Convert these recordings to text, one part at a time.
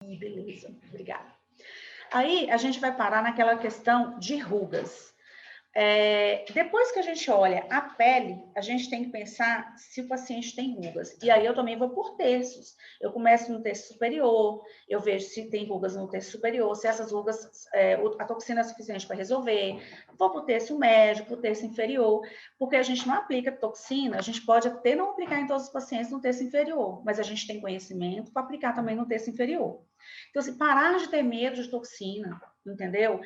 Beleza, obrigada. Aí a gente vai parar naquela questão de rugas. Depois que a gente olha a pele, a gente tem que pensar se o paciente tem rugas. E aí eu também vou por terços. Eu começo no terço superior, eu vejo se tem rugas no terço superior, se essas rugas, a toxina é suficiente para resolver. Vou para o terço médio, para o terço inferior, porque a gente não aplica toxina, a gente pode até não aplicar em todos os pacientes no terço inferior, mas a gente tem conhecimento para aplicar também no terço inferior. Então, assim, parar de ter medo de toxina, entendeu?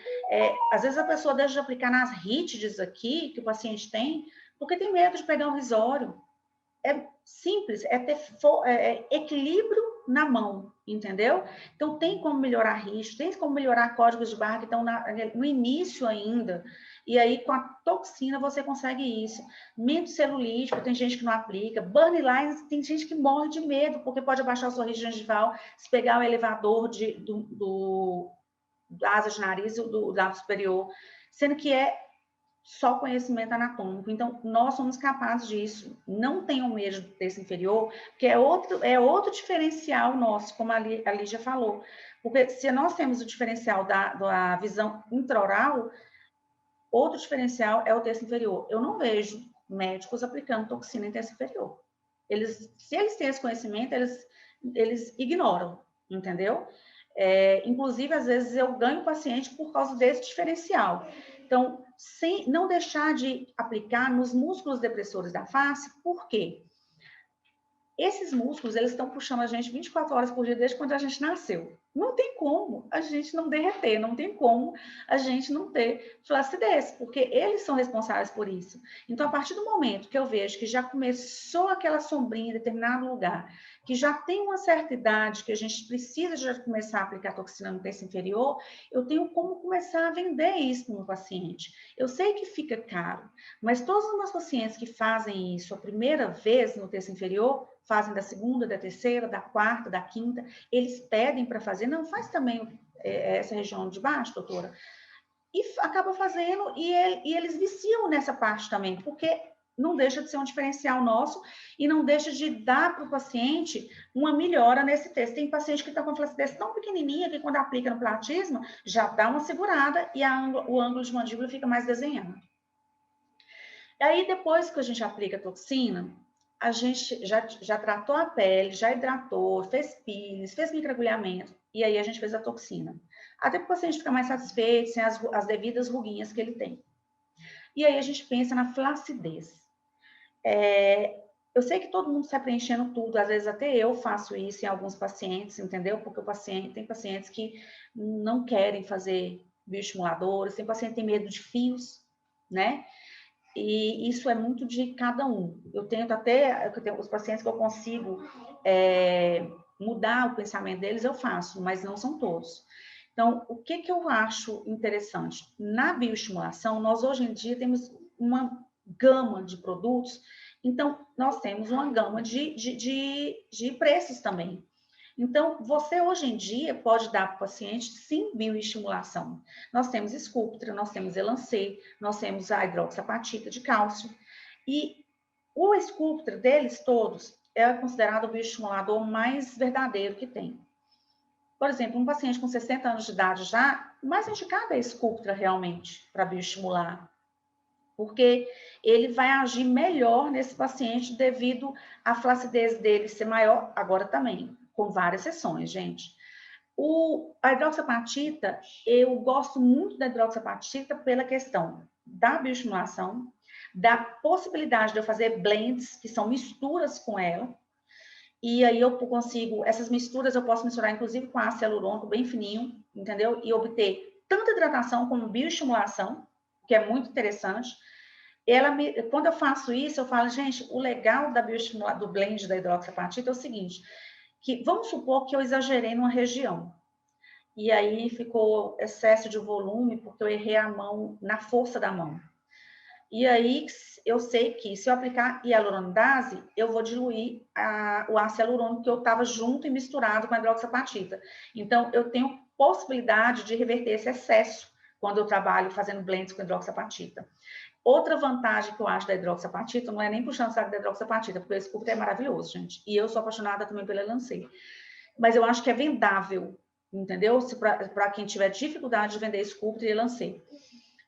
Às vezes a pessoa deixa de aplicar nas rítides aqui, que o paciente tem, porque tem medo de pegar um risório. É simples, é ter equilíbrio na mão, entendeu? Então, tem como melhorar risco, tem como melhorar códigos de barra que estão no início ainda. E aí, com a toxina, você consegue isso. Mento celulítico, tem gente que não aplica. Burn lines, tem gente que morre de medo, porque pode abaixar o sorriso gengival, se pegar o elevador da asa de nariz do lado superior, sendo que é só conhecimento anatômico. Então, nós somos capazes disso. Não tenham medo do terço inferior, que é outro diferencial nosso, como a Lígia falou. Porque se nós temos o diferencial da visão intraoral, outro diferencial é o terço inferior. Eu não vejo médicos aplicando toxina em terço inferior. Se eles têm esse conhecimento, eles ignoram, entendeu? Inclusive, às vezes, eu ganho paciente por causa desse diferencial. Então, sem não deixar de aplicar nos músculos depressores da face, por quê? Esses músculos, eles estão puxando a gente 24 horas por dia desde quando a gente nasceu. Não tem como a gente não derreter, não tem como a gente não ter flacidez, porque eles são responsáveis por isso. Então, a partir do momento que eu vejo que já começou aquela sombrinha em determinado lugar, que já tem uma certa idade, que a gente precisa já começar a aplicar toxina no terço inferior, eu tenho como começar a vender isso para o meu paciente. Eu sei que fica caro, mas todos os meus pacientes que fazem isso a primeira vez no terço inferior, fazem da segunda, da terceira, da quarta, da quinta, eles pedem para fazer, não faz também essa região de baixo, doutora? E acaba fazendo, e eles viciam nessa parte também, porque não deixa de ser um diferencial nosso e não deixa de dar para o paciente uma melhora nesse teste. Tem paciente que está com a flacidez tão pequenininha que quando aplica no platisma, já dá uma segurada e o ângulo de mandíbula fica mais desenhado. E aí, depois que a gente aplica a toxina, a gente já tratou a pele, já hidratou, fez peelings, fez microagulhamento, e aí a gente fez a toxina. Até para o paciente ficar mais satisfeito, sem as devidas ruguinhas que ele tem. E aí a gente pensa na flacidez. Eu sei que todo mundo está preenchendo tudo, às vezes até eu faço isso em alguns pacientes, entendeu? Porque tem pacientes que não querem fazer bioestimuladores, tem paciente que tem medo de fios, né? E isso é muito de cada um. Eu tenho os pacientes que eu consigo mudar o pensamento deles, eu faço, mas não são todos. Então, o que eu acho interessante? Na bioestimulação, nós hoje em dia temos uma gama de produtos, então nós temos uma gama de preços também. Então, você hoje em dia pode dar para o paciente, sim, bioestimulação. Nós temos Sculptra, nós temos Elancê, nós temos a hidroxapatita de cálcio. E o Sculptra deles todos é considerado o bioestimulador mais verdadeiro que tem. Por exemplo, um paciente com 60 anos de idade já, o mais indicado é Sculptra realmente para bioestimular. Porque ele vai agir melhor nesse paciente devido à flacidez dele ser maior, agora também com várias sessões, gente. A hidroxapatita, eu gosto muito da hidroxapatita pela questão da bioestimulação, da possibilidade de eu fazer blends, que são misturas com ela, e aí eu consigo, essas misturas eu posso misturar inclusive com ácido hialurônico bem fininho, entendeu? E obter tanto hidratação como bioestimulação, que é muito interessante. Quando eu faço isso, eu falo, gente, o legal do blend da hidroxapatita é o seguinte, que vamos supor que eu exagerei numa região. E aí ficou excesso de volume, porque eu errei a mão, na força da mão. E aí eu sei que se eu aplicar hialuronidase, eu vou diluir o ácido hialurônico que eu estava junto e misturado com a hidroxapatita. Então, eu tenho possibilidade de reverter esse excesso quando eu trabalho fazendo blends com hidroxapatita. Outra vantagem que eu acho da hidroxapatita, não é nem puxando o saco da hidroxapatita, porque esse Sculptra é maravilhoso, gente. E eu sou apaixonada também pela Elancê. Mas eu acho que é vendável. entendeu? Para quem tiver dificuldade de vender Sculptra e Elancê.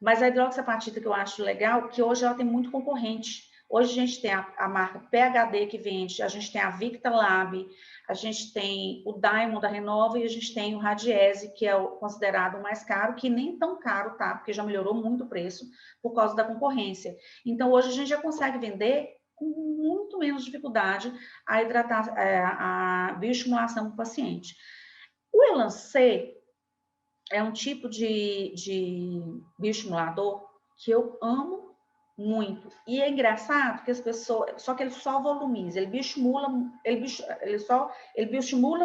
Mas a hidroxapatita que eu acho legal, que hoje ela tem muito concorrente. Hoje a gente tem a marca PHD que vende, a gente tem a Victa Lab, a gente tem o Diamond da Renova e a gente tem o Radiese, que é considerado o mais caro, que nem tão caro, tá? Porque já melhorou muito o preço por causa da concorrência. Então, hoje a gente já consegue vender com muito menos dificuldade a bioestimulação para o paciente. O Elancê é um tipo de bioestimulador que eu amo muito. E é engraçado que as pessoas... Só que ele só volumiza, ele bioestimula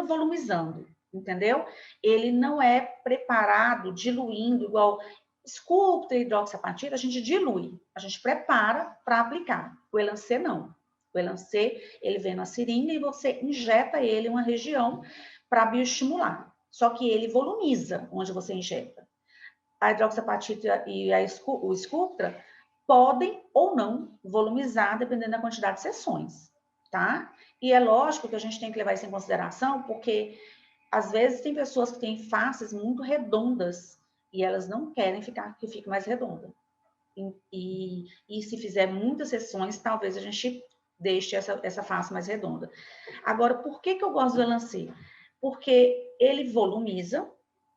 volumizando, entendeu? Ele não é preparado, diluindo, igual Sculptra e hidroxapatita, a gente dilui, a gente prepara para aplicar. O Elancê não. O Elancê, ele vem na seringa e você injeta ele em uma região para bioestimular. Só que ele volumiza onde você injeta. A hidroxapatita e o Sculptra podem ou não volumizar, dependendo da quantidade de sessões, tá? E é lógico que a gente tem que levar isso em consideração, porque às vezes tem pessoas que têm faces muito redondas e elas não querem que fique mais redonda. E se fizer muitas sessões, talvez a gente deixe essa face mais redonda. Agora, por que eu gosto do Elancê? Porque ele volumiza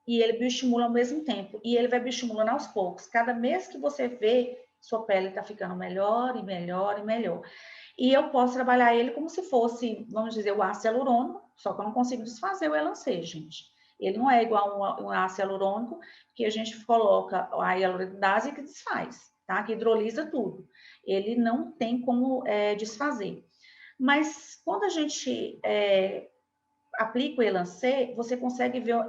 e ele bioestimula ao mesmo tempo. E ele vai bioestimulando aos poucos. Cada mês que você vê, sua pele está ficando melhor e melhor e melhor. E eu posso trabalhar ele como se fosse, vamos dizer, o ácido hialurônico, só que eu não consigo desfazer o Elancê, gente. Ele não é igual um ácido hialurônico que a gente coloca a hialuronidase e que desfaz, tá? Que hidrolisa tudo. Ele não tem como desfazer. Mas quando a gente aplica o Elancê, você consegue ver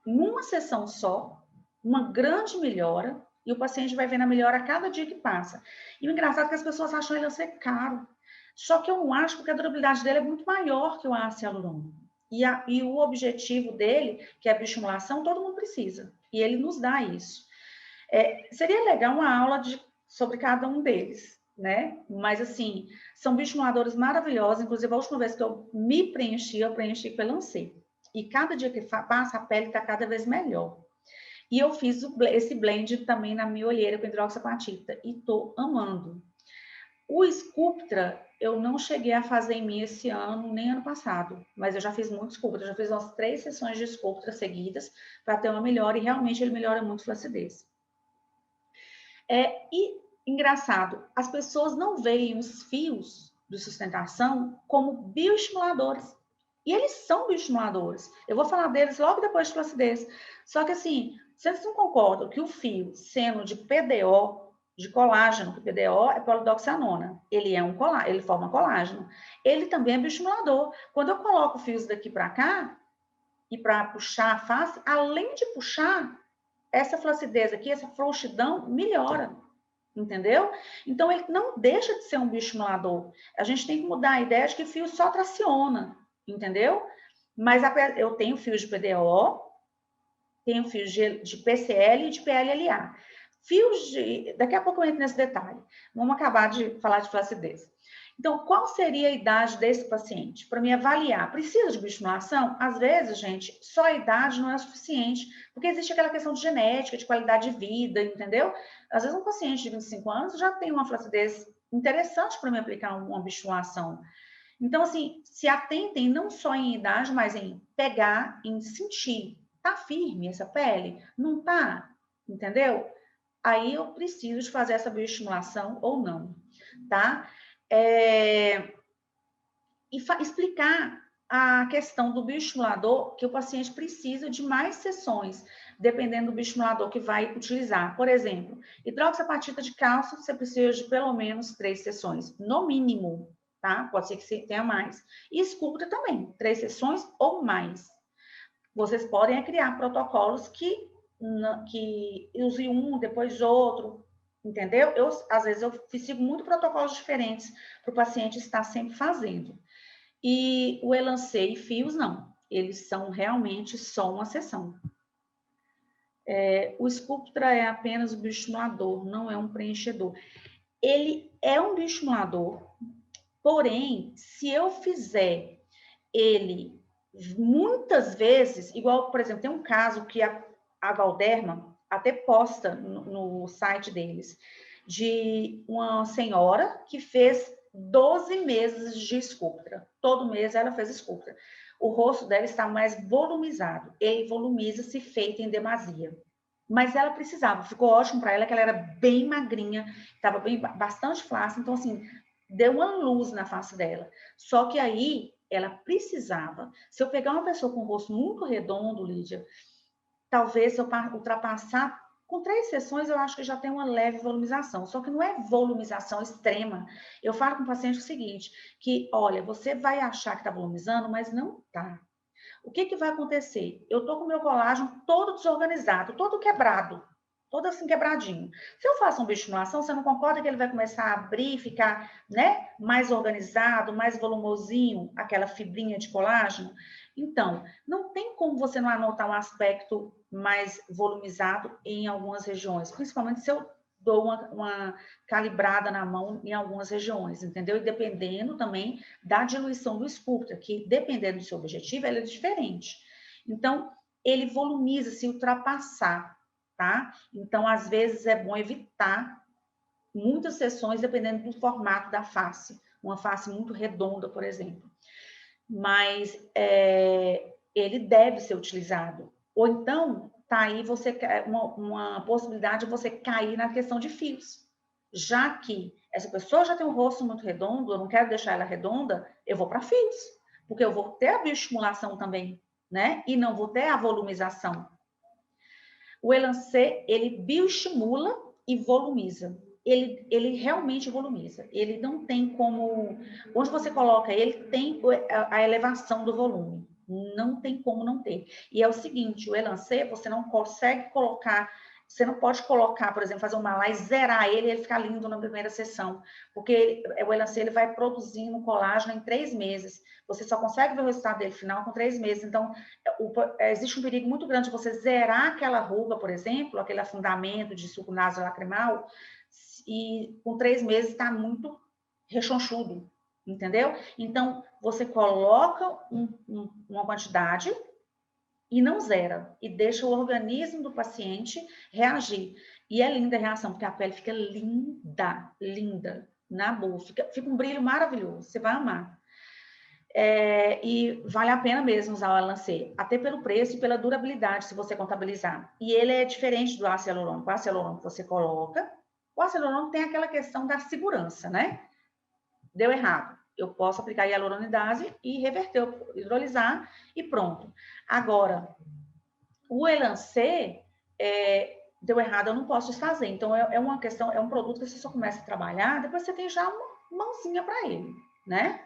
em uma sessão só uma grande melhora e o paciente vai vendo a melhora a cada dia que passa. E o engraçado é que as pessoas acham o Elancê caro. Só que eu não acho, porque a durabilidade dele é muito maior que o ácido hialurônico. E o objetivo dele, que é a bioestimulação, todo mundo precisa. E ele nos dá isso. Seria legal uma aula sobre cada um deles, né? Mas, assim, são bioestimuladores maravilhosos. Inclusive, a última vez que eu preenchi com Elancê. E cada dia que passa, a pele está cada vez melhor. E eu fiz esse blend também na minha olheira com hidroxapatita. E estou amando. O Sculptra, eu não cheguei a fazer em mim esse ano, nem ano passado. Mas eu já fiz muito Sculptra. Já fiz umas 3 sessões de Sculptra seguidas para ter uma melhora. E realmente ele melhora muito a flacidez. E, engraçado, as pessoas não veem os fios de sustentação como bioestimuladores. E eles são bioestimuladores. Eu vou falar deles logo depois de flacidez. Só que, assim, vocês não concordam que o fio, sendo de PDO, de colágeno, que o PDO é polidoxanona, ele é um colágeno, ele forma colágeno. Ele também é bioestimulador. Quando eu coloco fios daqui para cá, e para puxar a face, além de puxar, essa flacidez aqui, essa frouxidão, melhora. Entendeu? Então, ele não deixa de ser um bioestimulador. A gente tem que mudar a ideia de que fio só traciona, entendeu? Mas eu tenho fios de PDO, tenho fios de PCL e de PLLA. Fios de... Daqui a pouco eu entro nesse detalhe. Vamos acabar de falar de flacidez. Então, qual seria a idade desse paciente? Para me avaliar, precisa de bioestimulação? Às vezes, gente, só a idade não é suficiente, porque existe aquela questão de genética, de qualidade de vida, entendeu? Às vezes, um paciente de 25 anos já tem uma flacidez interessante para me aplicar uma bioestimulação. Então, assim, se atentem não só em idade, mas em pegar, em sentir. Tá firme essa pele? Não tá? Entendeu? Aí eu preciso de fazer essa bioestimulação ou não, tá? E explicar a questão do bioestimulador, que o paciente precisa de mais sessões, dependendo do bioestimulador que vai utilizar. Por exemplo, hidroxapatita de cálcio, você precisa de pelo menos 3 sessões, no mínimo, tá? Pode ser que você tenha mais. E Sculptra também, 3 sessões ou mais. Vocês podem criar protocolos que use um, depois outro, entendeu? Às vezes, eu sigo muito protocolos diferentes para o paciente estar sempre fazendo. E o Elancê e fios, não. Eles são realmente só uma sessão. O Sculptra é apenas um bioestimulador, não é um preenchedor. Ele é um bioestimulador, porém, se eu fizer ele muitas vezes, igual, por exemplo, tem um caso que a Galderma até posta no site deles, de uma senhora que fez 12 meses de Sculptra. Todo mês ela fez Sculptra. O rosto dela está mais volumizado. E volumiza se feito em demasia. Mas ela precisava, ficou ótimo para ela, que ela era bem magrinha, estava bastante flácida, então assim, deu uma luz na face dela. Só que aí ela precisava. Se eu pegar uma pessoa com o rosto muito redondo, Lídia, talvez se eu ultrapassar com 3 sessões, eu acho que já tem uma leve volumização. Só que não é volumização extrema. Eu falo com o paciente o seguinte, que, olha, você vai achar que está volumizando, mas não está. O que, que vai acontecer? Eu tô com o meu colágeno todo desorganizado, todo quebrado, todo assim quebradinho. Se eu faço uma bioestimulação, você não concorda que ele vai começar a abrir, ficar, né, mais organizado, mais volumosinho, aquela fibrinha de colágeno? Então, não tem como você não anotar um aspecto mais volumizado em algumas regiões, principalmente se eu dou uma calibrada na mão em algumas regiões, entendeu? E dependendo também da diluição do Sculptra, que dependendo do seu objetivo, ela é diferente. Então, ele volumiza se ultrapassar, tá? Então, às vezes é bom evitar muitas sessões dependendo do formato da face. Uma face muito redonda, por exemplo. Mas ele deve ser utilizado. Ou então, tá aí uma possibilidade de você cair na questão de fios. Já que essa pessoa já tem um rosto muito redondo, eu não quero deixar ela redonda, eu vou para fios. Porque eu vou ter a bioestimulação também, né? E não vou ter a volumização. O Elancê, ele bioestimula e volumiza. Ele realmente volumiza. Ele não tem como... Onde você coloca ele, tem a elevação do volume. Não tem como não ter. E é o seguinte, o Elancê, você não consegue colocar... Você não pode colocar, por exemplo, fazer uma lá e zerar ele e ele ficar lindo na primeira sessão. Porque o Elancê, ele vai produzindo colágeno em 3 meses. Você só consegue ver o resultado dele final com 3 meses. Então, existe um perigo muito grande de você zerar aquela ruga, por exemplo, aquele afundamento de suco nasolacrimal, e com 3 meses está muito rechonchudo, entendeu? Então, você coloca uma quantidade e não zera, e deixa o organismo do paciente reagir. E é linda a reação, porque a pele fica linda, linda, na boa, fica um brilho maravilhoso, você vai amar. E vale a pena mesmo usar o Alancê, até pelo preço e pela durabilidade, se você contabilizar. E ele é diferente do ácido hialurônico. O ácido hialurônico você coloca, o ácido hialurônico tem aquela questão da segurança, né? Deu errado. Eu posso aplicar hialuronidase e reverter, hidrolisar e pronto. Agora, o Elancê, deu errado, eu não posso desfazer. Então, é uma questão, é um produto que você só começa a trabalhar, depois você tem já uma mãozinha para ele, né?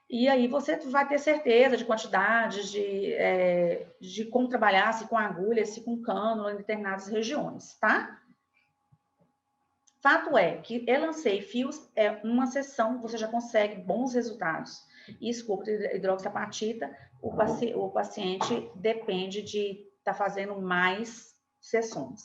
E aí você vai ter certeza de quantidades, de como trabalhar, se com agulha, se com cano, em determinadas regiões, tá? Fato é que Elancê e fios é uma sessão, você já consegue bons resultados. E Sculptra hidroxiapatita, o paciente depende de estar fazendo mais sessões.